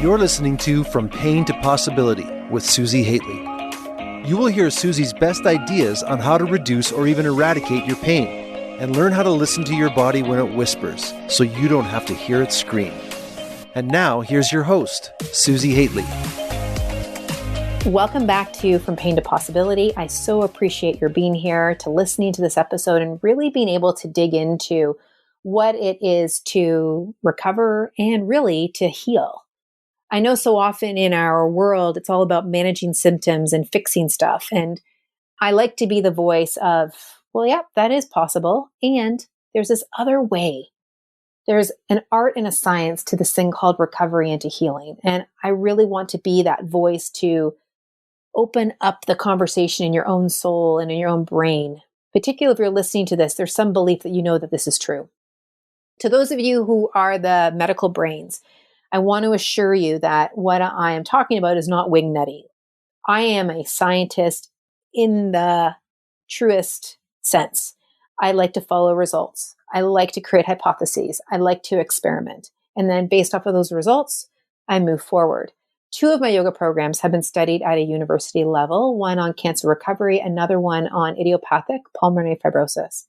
You're listening to From Pain to Possibility with Susi Hately. You will hear Susi's best ideas on how to reduce or even eradicate your pain and learn how to listen to your body when it whispers so you don't have to hear it scream. And now, here's your host, Susi Hately. Welcome back to From Pain to Possibility. I so appreciate your being here, to listening to this episode and really being able to dig into what it is to recover and really to heal. I know so often in our world, it's all about managing symptoms and fixing stuff. And I like to be the voice of, well, yeah, that is possible. And there's this other way. There's an art and a science to this thing called recovery and to healing. And I really want to be that voice to open up the conversation in your own soul and in your own brain. Particularly if you're listening to this, there's some belief that you know that this is true. To those of you who are the medical brains, I want to assure you that what I am talking about is not wing nutting. I am a scientist in the truest sense. I like to follow results. I like to create hypotheses. I like to experiment. And then based off of those results, I move forward. 2 of my yoga programs have been studied at a university level, one on cancer recovery, another one on idiopathic pulmonary fibrosis.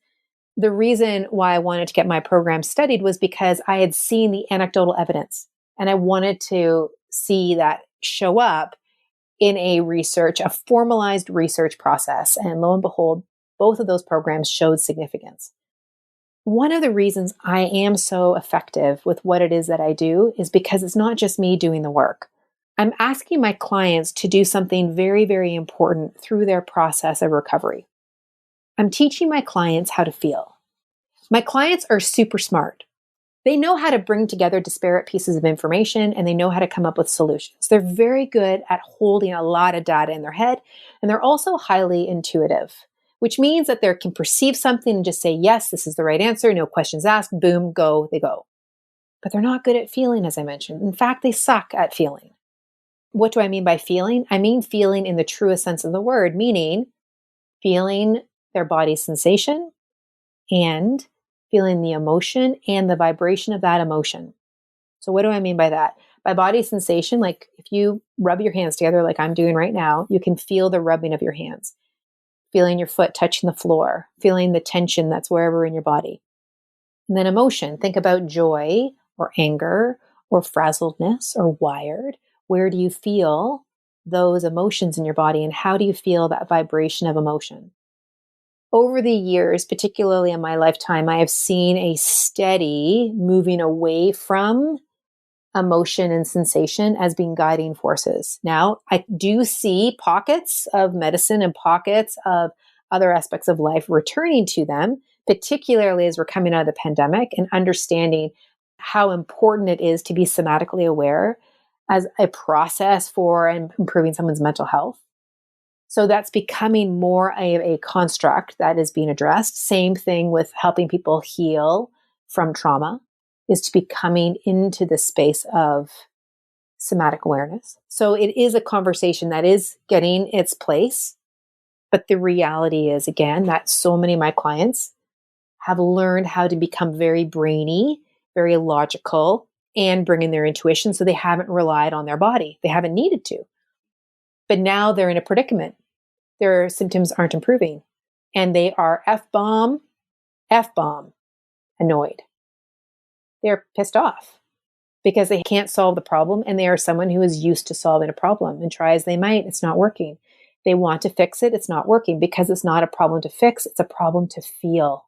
The reason why I wanted to get my program studied was because I had seen the anecdotal evidence. And I wanted to see that show up in a formalized research process. And lo and behold, both of those programs showed significance. One of the reasons I am so effective with what it is that I do is because it's not just me doing the work. I'm asking my clients to do something very, very important through their process of recovery. I'm teaching my clients how to feel. My clients are super smart. They know how to bring together disparate pieces of information and they know how to come up with solutions. They're very good at holding a lot of data in their head, and they're also highly intuitive, which means that they can perceive something and just say, yes, this is the right answer, no questions asked, boom, go, they go. But they're not good at feeling, as I mentioned. In fact, they suck at feeling. What do I mean by feeling? I mean feeling in the truest sense of the word, meaning feeling their body's sensation and feeling the emotion and the vibration of that emotion. So what do I mean by that? By body sensation, like if you rub your hands together like I'm doing right now, you can feel the rubbing of your hands, feeling your foot touching the floor, feeling the tension that's wherever in your body. And then emotion, think about joy or anger or frazzledness or wired. Where do you feel those emotions in your body and how do you feel that vibration of emotion? Over the years, particularly in my lifetime, I have seen a steady moving away from emotion and sensation as being guiding forces. Now, I do see pockets of medicine and pockets of other aspects of life returning to them, particularly as we're coming out of the pandemic and understanding how important it is to be somatically aware as a process for improving someone's mental health. So that's becoming more a construct that is being addressed. Same thing with helping people heal from trauma, is to be coming into the space of somatic awareness. So it is a conversation that is getting its place. But the reality is, again, that so many of my clients have learned how to become very brainy, very logical, and bring in their intuition. So they haven't relied on their body. They haven't needed to. But now they're in a predicament. Their symptoms aren't improving. And they are F-bomb annoyed. They're pissed off because they can't solve the problem. And they are someone who is used to solving a problem. And try as they might, it's not working. They want to fix it. It's not working because it's not a problem to fix. It's a problem to feel.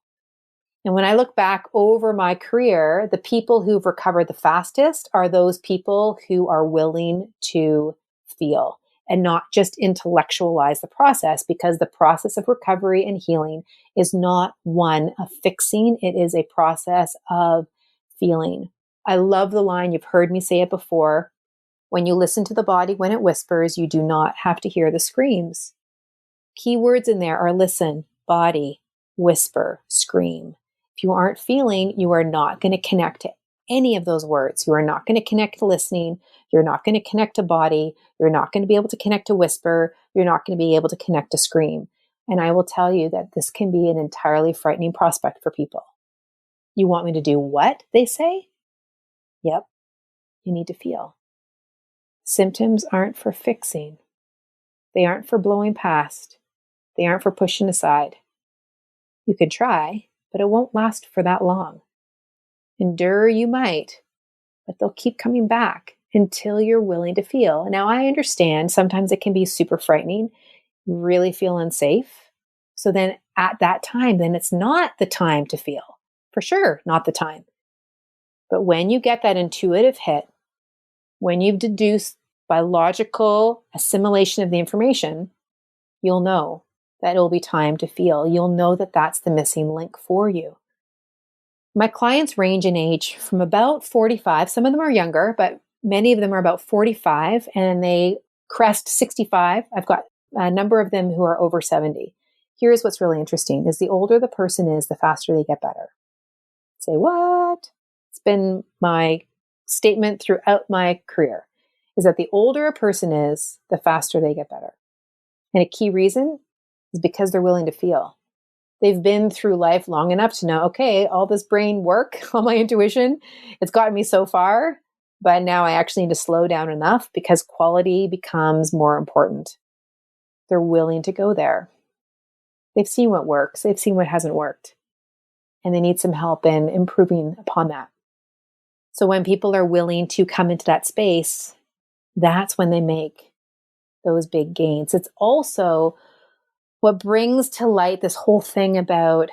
And when I look back over my career, the people who've recovered the fastest are those people who are willing to feel and not just intellectualize the process, because the process of recovery and healing is not one of fixing. It is a process of feeling. I love the line, you've heard me say it before, when you listen to the body when it whispers, you do not have to hear the screams. Key words in there are listen, body, whisper, scream. If you aren't feeling, you are not going to connect to any of those words. You are not going to connect to listening. You're not going to connect to body. You're not going to be able to connect to whisper. You're not going to be able to connect to scream. And I will tell you that this can be an entirely frightening prospect for people. You want me to do what? They say. Yep. You need to feel. Symptoms aren't for fixing. They aren't for blowing past. They aren't for pushing aside. You can try, but it won't last for that long. Endure you might, but they'll keep coming back until you're willing to feel. Now, I understand sometimes it can be super frightening, really feel unsafe. So then at that time, then it's not the time to feel. For sure, not the time. But when you get that intuitive hit, when you've deduced by logical assimilation of the information, you'll know that it'll be time to feel. You'll know that that's the missing link for you. My clients range in age from about 45. Some of them are younger, but many of them are about 45 and they crest 65. I've got a number of them who are over 70. Here's what's really interesting is the older the person is, the faster they get better. Say, what? It's been my statement throughout my career is that the older a person is, the faster they get better. And a key reason is because they're willing to feel. They've been through life long enough to know, okay, all this brain work, all my intuition, it's gotten me so far, but now I actually need to slow down enough because quality becomes more important. They're willing to go there. They've seen what works. They've seen what hasn't worked. And they need some help in improving upon that. So when people are willing to come into that space, that's when they make those big gains. It's also what brings to light this whole thing about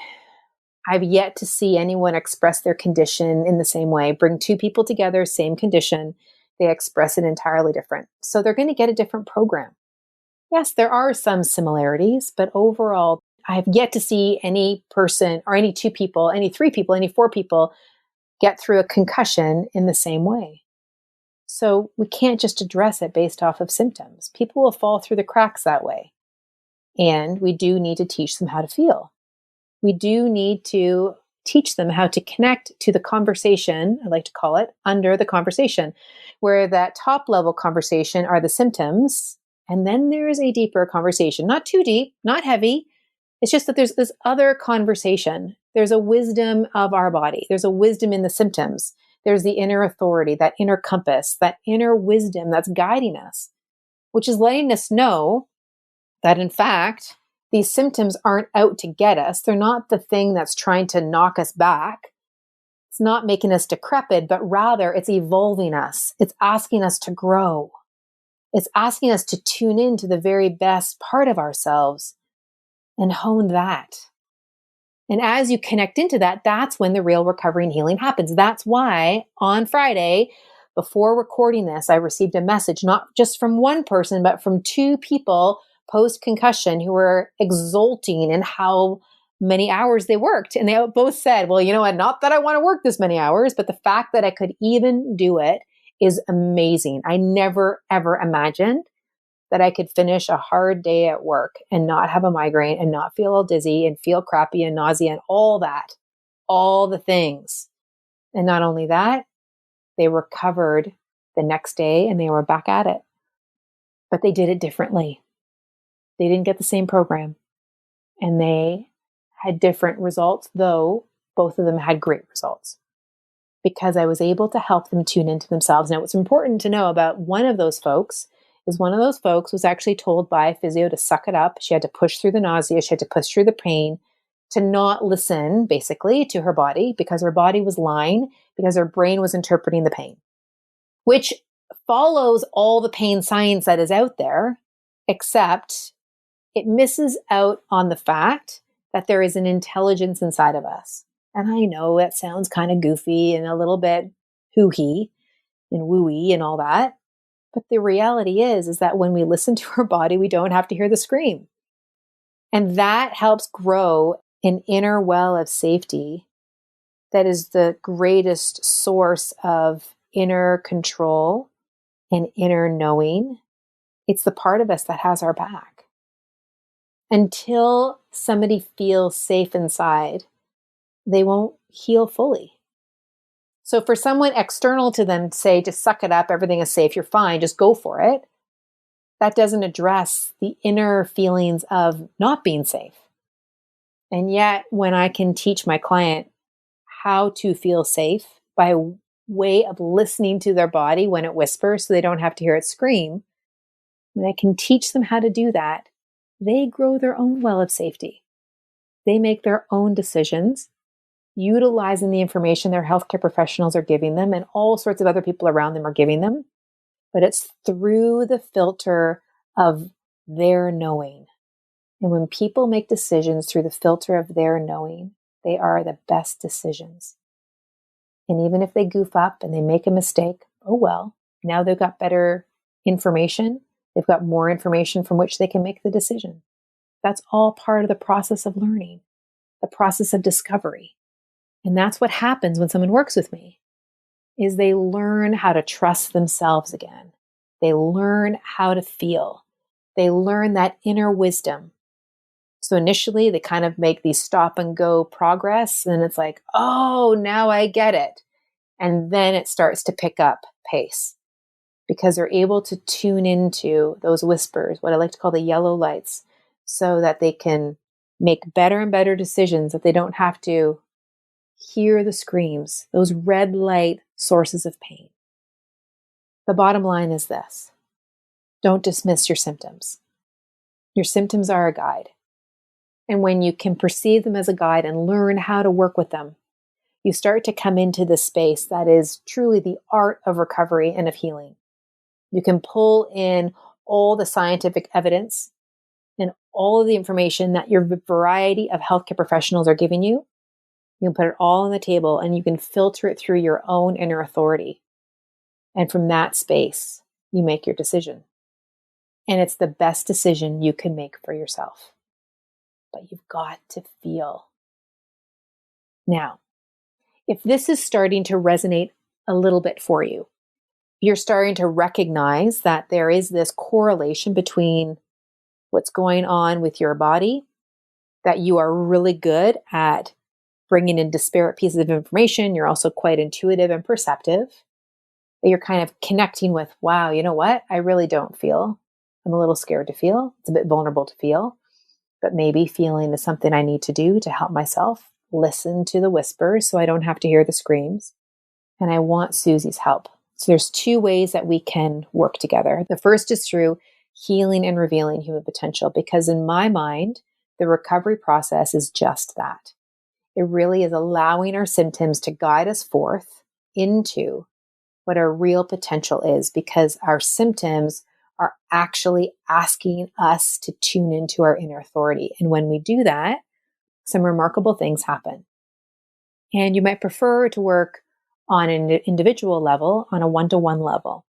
I've yet to see anyone express their condition in the same way. Bring two people together, same condition, they express it entirely different. So they're going to get a different program. Yes, there are some similarities, but overall, I have yet to see any person or any two people, any three people, any four people get through a concussion in the same way. So we can't just address it based off of symptoms. People will fall through the cracks that way. And we do need to teach them how to feel. We do need to teach them how to connect to the conversation, I like to call it, under the conversation, where that top level conversation are the symptoms. And then there is a deeper conversation, not too deep, not heavy. It's just that there's this other conversation. There's a wisdom of our body. There's a wisdom in the symptoms. There's the inner authority, that inner compass, that inner wisdom that's guiding us, which is letting us know that in fact, these symptoms aren't out to get us. They're not the thing that's trying to knock us back. It's not making us decrepit, but rather it's evolving us. It's asking us to grow. It's asking us to tune into the very best part of ourselves and hone that. And as you connect into that, that's when the real recovery and healing happens. That's why on Friday, before recording this, I received a message, not just from one person, but from two people post-concussion who were exulting in how many hours they worked. And they both said, well, you know what, not that I want to work this many hours, but the fact that I could even do it is amazing. I never, ever imagined that I could finish a hard day at work and not have a migraine and not feel all dizzy and feel crappy and nausea and all that, all the things. And not only that, they recovered the next day and they were back at it. But they did it differently. They didn't get the same program. And they had different results, though both of them had great results. Because I was able to help them tune into themselves. Now, what's important to know about one of those folks is one of those folks was actually told by a physio to suck it up. She had to push through the nausea. She had to push through the pain, to not listen, basically, to her body because her body was lying, because her brain was interpreting the pain, which follows all the pain science that is out there, except it misses out on the fact that there is an intelligence inside of us. And I know that sounds kind of goofy and a little bit hoo-hee and woo-y and all that. But the reality is that when we listen to our body, we don't have to hear the scream. And that helps grow an inner well of safety that is the greatest source of inner control and inner knowing. It's the part of us that has our back. Until somebody feels safe inside, they won't heal fully. So for someone external to them to say, just suck it up, everything is safe, you're fine, just go for it, that doesn't address the inner feelings of not being safe. And yet, when I can teach my client how to feel safe by way of listening to their body when it whispers so they don't have to hear it scream, when I can teach them how to do that, they grow their own well of safety. They make their own decisions, utilizing the information their healthcare professionals are giving them and all sorts of other people around them are giving them. But it's through the filter of their knowing. And when people make decisions through the filter of their knowing, they are the best decisions. And even if they goof up and they make a mistake, oh well, now they've got better information. They've got more information from which they can make the decision. That's all part of the process of learning, the process of discovery. And that's what happens when someone works with me, is they learn how to trust themselves again. They learn how to feel. They learn that inner wisdom. So initially they kind of make these stop and go progress. And it's like, oh, now I get it. And then it starts to pick up pace because they're able to tune into those whispers, what I like to call the yellow lights, so that they can make better and better decisions, that they don't have to hear the screams, those red light sources of pain. The bottom line is this: don't dismiss your symptoms. Your symptoms are a guide. And when you can perceive them as a guide and learn how to work with them, you start to come into the space that is truly the art of recovery and of healing. You can pull in all the scientific evidence and all of the information that your variety of healthcare professionals are giving you. You can put it all on the table and you can filter it through your own inner authority. And from that space, you make your decision. And it's the best decision you can make for yourself. But you've got to feel. Now, if this is starting to resonate a little bit for you, you're starting to recognize that there is this correlation between what's going on with your body, that you are really good at bringing in disparate pieces of information. You're also quite intuitive and perceptive. That you're kind of connecting with, wow, you know what? I really don't feel. I'm a little scared to feel. It's a bit vulnerable to feel. But maybe feeling is something I need to do to help myself listen to the whispers so I don't have to hear the screams. And I want Susi's help. So there's two ways that we can work together. The first is through healing and revealing human potential, because in my mind, the recovery process is just that. It really is allowing our symptoms to guide us forth into what our real potential is, because our symptoms are actually asking us to tune into our inner authority. And when we do that, some remarkable things happen. And you might prefer to work on an individual level, on a one-to-one level.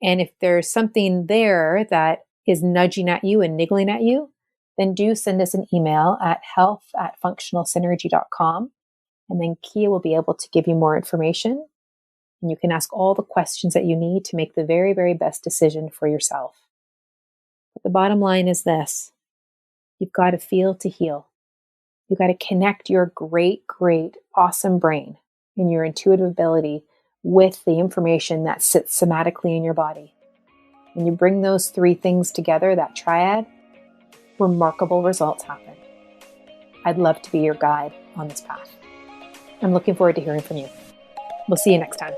And if there's something there that is nudging at you and niggling at you, then do send us an email at health@functionalsynergy.com. And then Kia will be able to give you more information. And you can ask all the questions that you need to make the very, very best decision for yourself. But the bottom line is this: you've got to feel to heal. You've got to connect your great, great, awesome brain and your intuitive ability with the information that sits somatically in your body. When you bring those three things together, that triad, remarkable results happen. I'd love to be your guide on this path. I'm looking forward to hearing from you. We'll see you next time.